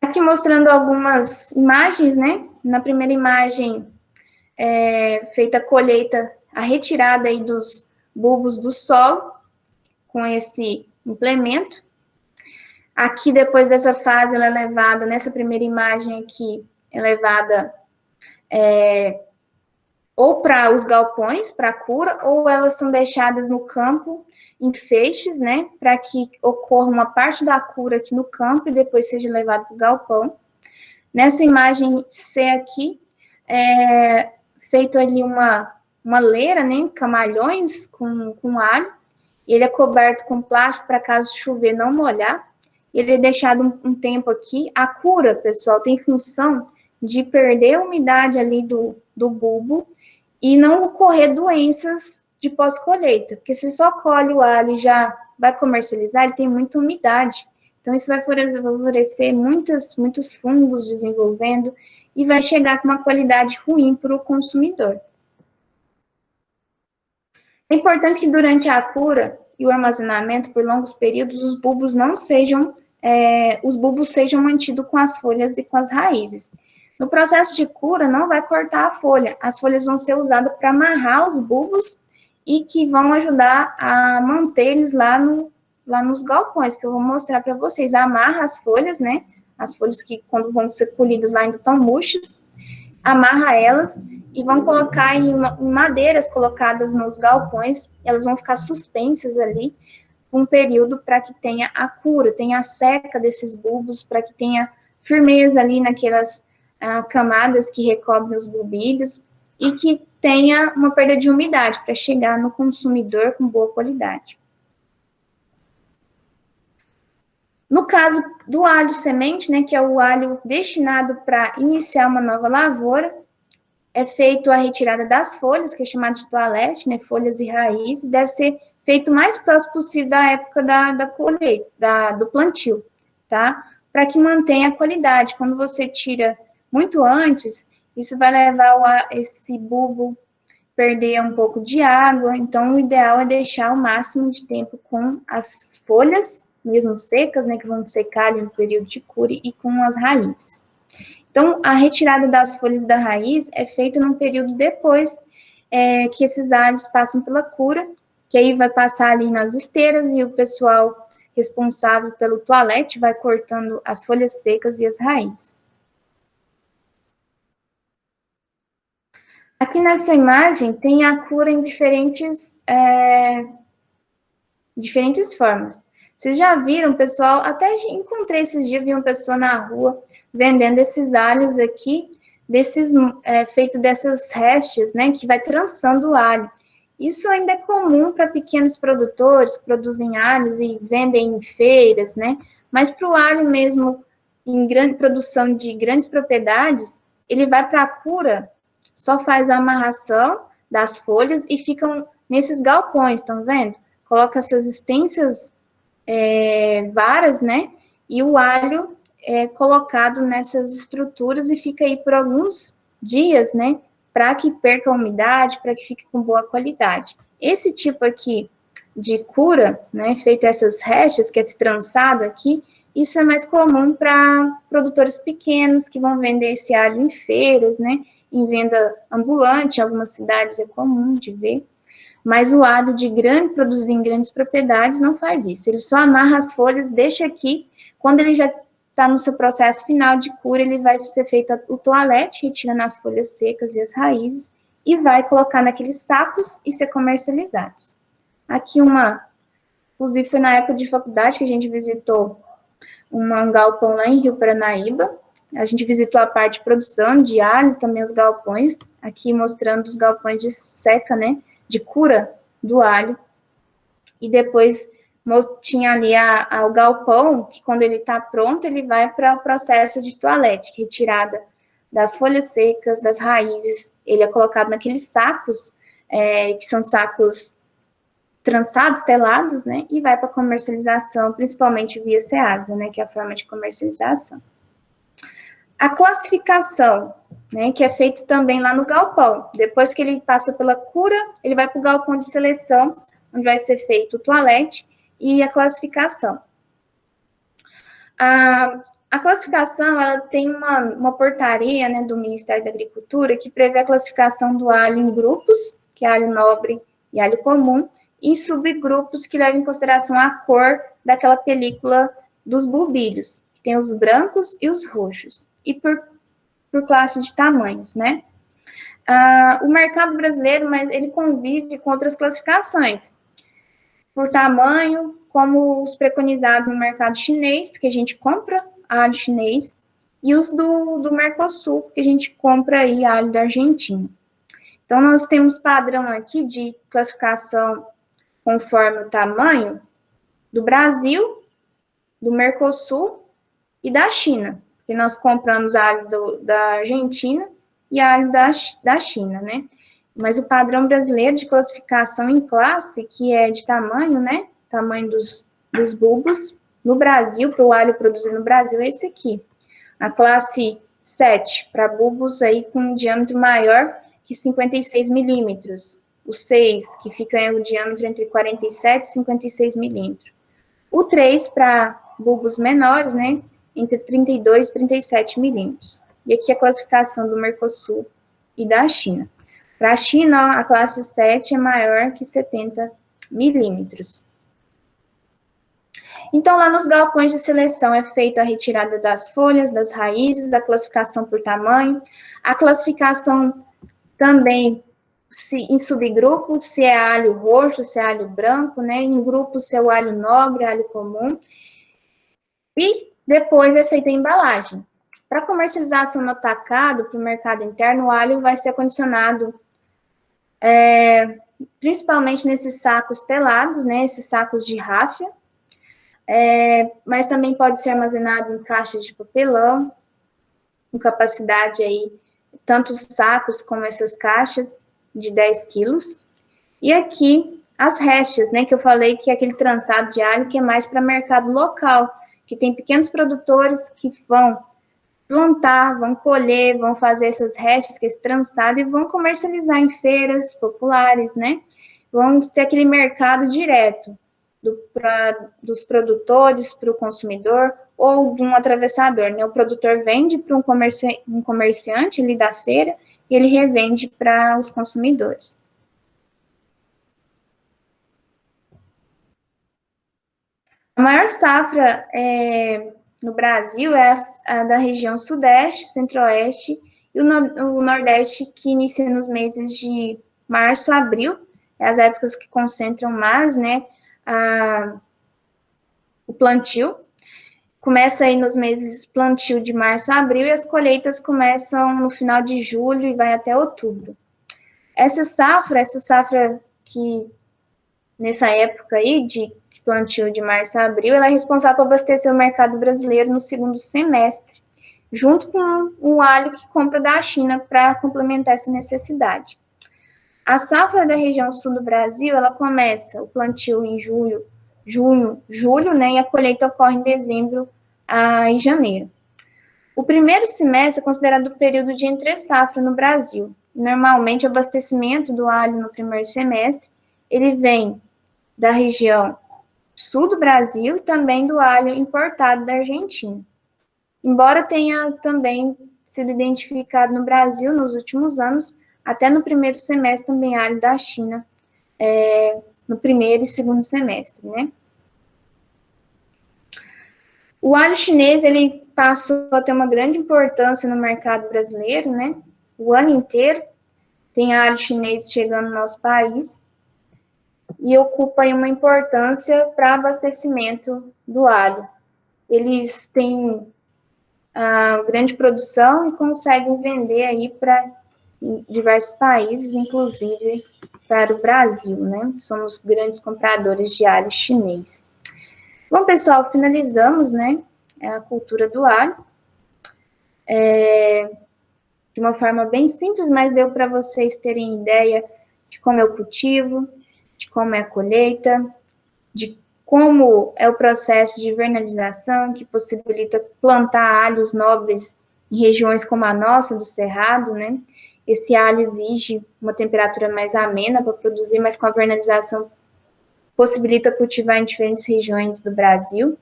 S1: Aqui mostrando algumas imagens, né? Na primeira imagem, feita a colheita, a retirada aí dos bulbos do solo, com esse implemento. Aqui, depois dessa fase, ela é levada, nessa primeira imagem aqui, é levada ou para os galpões, para a cura, ou elas são deixadas no campo, em feixes, né, para que ocorra uma parte da cura aqui no campo e depois seja levado para o galpão. Nessa imagem C aqui, feito ali uma leira, né, camalhões com alho, ele é coberto com plástico para caso chover não molhar, ele é deixado um tempo aqui. A cura, pessoal, tem função de perder a umidade ali do bulbo e não ocorrer doenças de pós-colheita, porque se só colhe o alho e já vai comercializar, ele tem muita umidade. Então, isso vai favorecer muitos fungos desenvolvendo e vai chegar com uma qualidade ruim para o consumidor. É importante que durante a cura e o armazenamento por longos períodos, os bulbos sejam mantidos com as folhas e com as raízes. No processo de cura, não vai cortar a folha. As folhas vão ser usadas para amarrar os bulbos e que vão ajudar a manter eles lá nos galpões, que eu vou mostrar para vocês. Amarra as folhas, né? As folhas que, quando vão ser colhidas lá, ainda estão murchas. Amarra elas e vão colocar em madeiras colocadas nos galpões. Elas vão ficar suspensas ali um período para que tenha a cura, tenha a seca desses bulbos, para que tenha firmeza ali naquelas camadas que recobrem os bulbilhos e que tenha uma perda de umidade para chegar no consumidor com boa qualidade. No caso do alho semente, né, que é o alho destinado para iniciar uma nova lavoura, é feito a retirada das folhas, que é chamado de toalete, né, folhas e raízes, deve ser feito o mais próximo possível da época da colheita, do plantio, tá? Para que mantenha a qualidade. Quando você tira muito antes, isso vai levar esse bulbo perder um pouco de água, então o ideal é deixar o máximo de tempo com as folhas, mesmo secas, né, que vão secar ali no período de cura, e com as raízes. Então, a retirada das folhas da raiz é feita num período depois que esses alhos passam pela cura, que aí vai passar ali nas esteiras e o pessoal responsável pelo toalete vai cortando as folhas secas e as raízes. Aqui nessa imagem tem a cura em diferentes formas. Vocês já viram, pessoal? Até encontrei esses dias, vi uma pessoa na rua vendendo esses alhos aqui, feito dessas restes, né, que vai trançando o alho. Isso ainda é comum para pequenos produtores que produzem alhos e vendem em feiras, né? Mas para o alho mesmo, em grande produção de grandes propriedades, ele vai para a cura, só faz a amarração das folhas e ficam nesses galpões, estão vendo? Coloca essas extensas varas, né? E o alho, colocado nessas estruturas e fica aí por alguns dias, né, para que perca a umidade, para que fique com boa qualidade. Esse tipo aqui de cura, né, feito essas rechas, que é esse trançado aqui, isso é mais comum para produtores pequenos que vão vender esse alho em feiras, né, em venda ambulante, em algumas cidades é comum de ver. Mas o alho produzido em grandes propriedades, não faz isso. Ele só amarra as folhas, deixa aqui. Quando ele já está no seu processo final de cura, ele vai ser feito o toalete, retirando as folhas secas e as raízes, e vai colocar naqueles sacos e ser comercializados. Aqui inclusive foi na época de faculdade que a gente visitou um galpão lá em Rio Paranaíba. A gente visitou a parte de produção de alho, também os galpões, aqui mostrando os galpões de seca, né, de cura do alho. E depois tinha ali o galpão, que quando ele está pronto, ele vai para o processo de toalete, retirada das folhas secas, das raízes. Ele é colocado naqueles sacos, que são sacos trançados, telados, né, e vai para comercialização, principalmente via Ceasa, né, que é a forma de comercialização. A classificação, né, que é feito também lá no galpão. Depois que ele passa pela cura, ele vai para o galpão de seleção, onde vai ser feito o toalete e a classificação. A classificação, ela tem uma portaria, né, do Ministério da Agricultura que prevê a classificação do alho em grupos, que é alho nobre e alho comum, e subgrupos que levam em consideração a cor daquela película dos bulbilhos, que tem os brancos e os roxos, e por classe de tamanhos, né? O mercado brasileiro, mas ele convive com outras classificações, por tamanho, como os preconizados no mercado chinês, porque a gente compra alho chinês, e os do Mercosul, porque a gente compra aí alho da Argentina. Então, nós temos padrão aqui de classificação conforme o tamanho do Brasil, do Mercosul e da China, que nós compramos alho da Argentina e alho da China, né? Mas o padrão brasileiro de classificação em classe, que é de tamanho, né? Tamanho dos bulbos, no Brasil, para o alho produzido no Brasil, é esse aqui. A classe 7, para bulbos aí com um diâmetro maior que 56 milímetros. O 6, que fica em um diâmetro entre 47 e 56 milímetros. O 3, para bulbos menores, né? Entre 32 e 37 milímetros. E aqui a classificação do Mercosul e da China. Para a China, a classe 7 é maior que 70 milímetros. Então, lá nos galpões de seleção é feita a retirada das folhas, das raízes, a classificação por tamanho, a classificação também em subgrupos, se é alho roxo, se é alho branco, né? Em grupos, se é o alho nobre, alho comum. E depois é feita a embalagem. Para comercialização no atacado, para o mercado interno, o alho vai ser acondicionado principalmente nesses sacos telados, né? Esses sacos de ráfia. Mas também pode ser armazenado em caixas de papelão, com capacidade aí, tanto os sacos como essas caixas de 10 quilos. E aqui, as rechas, né, que eu falei que é aquele trançado de alho que é mais para mercado local, que tem pequenos produtores que vão plantar, vão colher, vão fazer essas rechas, que é esse trançado, e vão comercializar em feiras populares, né? Vamos ter aquele mercado direto dos produtores para o consumidor ou de um atravessador, né? O produtor vende para um comerciante ali da feira e ele revende para os consumidores. A maior safra no Brasil é a da região Sudeste, Centro-Oeste e o Nordeste, que inicia nos meses de março a abril, é as épocas que concentram mais, né, o plantio. Começa aí nos meses plantio de março a abril e as colheitas começam no final de julho e vai até outubro. Essa safra que nessa época aí de plantio de março a abril, ela é responsável por abastecer o mercado brasileiro no segundo semestre, junto com o alho que compra da China para complementar essa necessidade. A safra da região sul do Brasil, ela começa o plantio em junho, julho, né, e a colheita ocorre em dezembro em janeiro. O primeiro semestre é considerado o período de entre-safra no Brasil. Normalmente, o abastecimento do alho no primeiro semestre, ele vem da região sul do Brasil e também do alho importado da Argentina. Embora tenha também sido identificado no Brasil nos últimos anos, até no primeiro semestre também alho da China, no primeiro e segundo semestre, né? O alho chinês, ele passou a ter uma grande importância no mercado brasileiro, né? O ano inteiro tem alho chinês chegando no nosso país e ocupa aí uma importância para abastecimento do alho. Eles têm a grande produção e conseguem vender aí para diversos países, inclusive para o Brasil, né? Somos grandes compradores de alho chinês. Bom, pessoal, finalizamos, né, a cultura do alho. De uma forma bem simples, mas deu para vocês terem ideia de como é o cultivo, de como é a colheita, de como é o processo de vernalização, que possibilita plantar alhos nobres em regiões como a nossa, do Cerrado, né? Esse alho exige uma temperatura mais amena para produzir, mas com a vernalização possibilita cultivar em diferentes regiões do Brasil.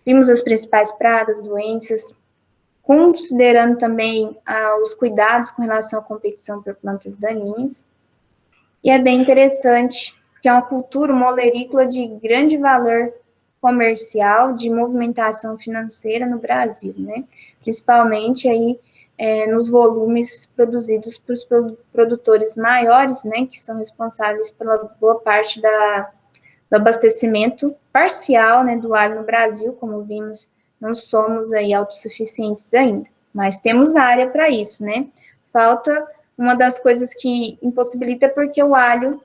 S1: Vimos as principais pragas, doenças, considerando também os cuidados com relação à competição por plantas daninhas. E é bem interessante, porque é uma cultura, uma olerícola de grande valor comercial, de movimentação financeira no Brasil, né? Principalmente aí nos volumes produzidos por os produtores maiores, né, que são responsáveis pela boa parte do abastecimento parcial, né, do alho no Brasil. Como vimos, não somos aí autossuficientes ainda, mas temos área para isso, né? Falta uma das coisas que impossibilita porque o alho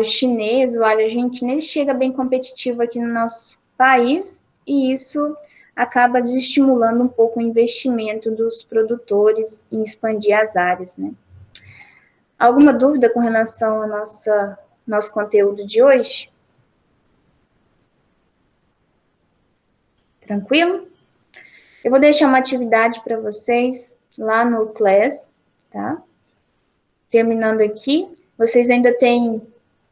S1: chinês, o alho argentino, ele chega bem competitivo aqui no nosso país e isso acaba desestimulando um pouco o investimento dos produtores em expandir as áreas, né? Alguma dúvida com relação ao nosso conteúdo de hoje? Tranquilo? Eu vou deixar uma atividade para vocês lá no Class, tá? Terminando aqui, vocês ainda têm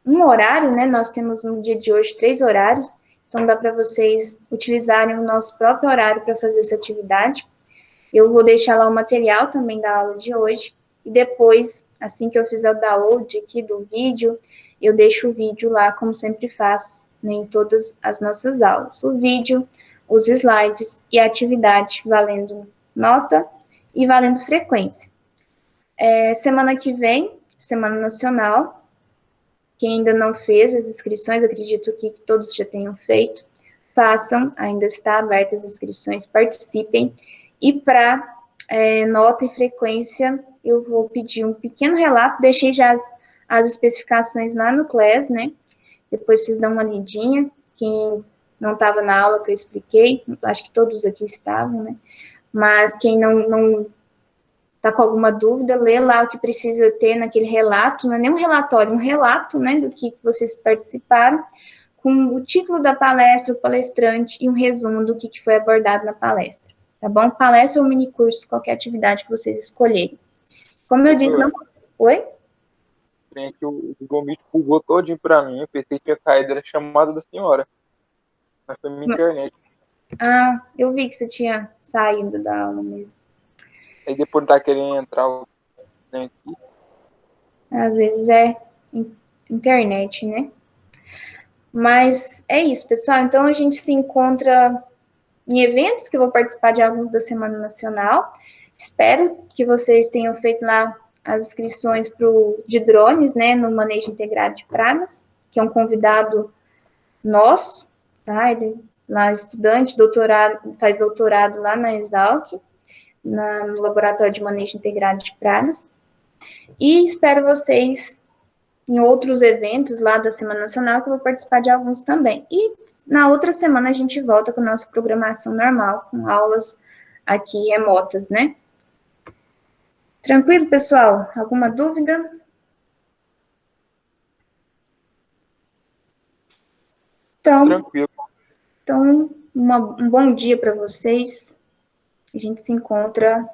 S1: um horário, né? Nós temos no dia de hoje 3 horários, então dá para vocês utilizarem o nosso próprio horário para fazer essa atividade. Eu vou deixar lá o material também da aula de hoje, e depois, assim que eu fizer o download aqui do vídeo, eu deixo o vídeo lá, como sempre faço, né, em todas as nossas aulas. O vídeo, os slides e a atividade valendo nota e valendo frequência. Semana que vem, Semana Nacional, quem ainda não fez as inscrições, acredito que todos já tenham feito, façam, ainda está aberta as inscrições, participem. E para nota e frequência, eu vou pedir um pequeno relato, deixei já as especificações lá no Class, né? Depois vocês dão uma lidinha, quem não estava na aula que eu expliquei, acho que todos aqui estavam, né? Mas quem não está com alguma dúvida, lê lá o que precisa ter naquele relato, não é nem um relatório, um relato, né, do que vocês participaram, com o título da palestra, o palestrante e um resumo do que foi abordado na palestra, tá bom? Palestra ou mini curso, qualquer atividade que vocês escolherem. Como eu disse, não... Oi?
S2: Tem aqui o Google Meet bugou todinho para mim, eu pensei que tinha caído, era chamada da senhora, mas foi minha internet.
S1: Ah, eu vi que você tinha saído da aula mesmo.
S2: Aí depois tá querendo entrar aqui.
S1: Às vezes é internet, né? Mas é isso, pessoal. Então a gente se encontra em eventos, que eu vou participar de alguns da Semana Nacional. Espero que vocês tenham feito lá as inscrições de drones, né, no manejo integrado de pragas, que é um convidado nosso, tá? Ele lá estudante, doutorado, faz doutorado lá na Exalc, no Laboratório de Manejo Integrado de Pragas. E espero vocês em outros eventos lá da Semana Nacional, que eu vou participar de alguns também. E na outra semana a gente volta com a nossa programação normal, com aulas aqui remotas, né? Tranquilo, pessoal? Alguma dúvida?
S2: Tranquilo.
S1: Então, um bom dia para vocês. A gente se encontra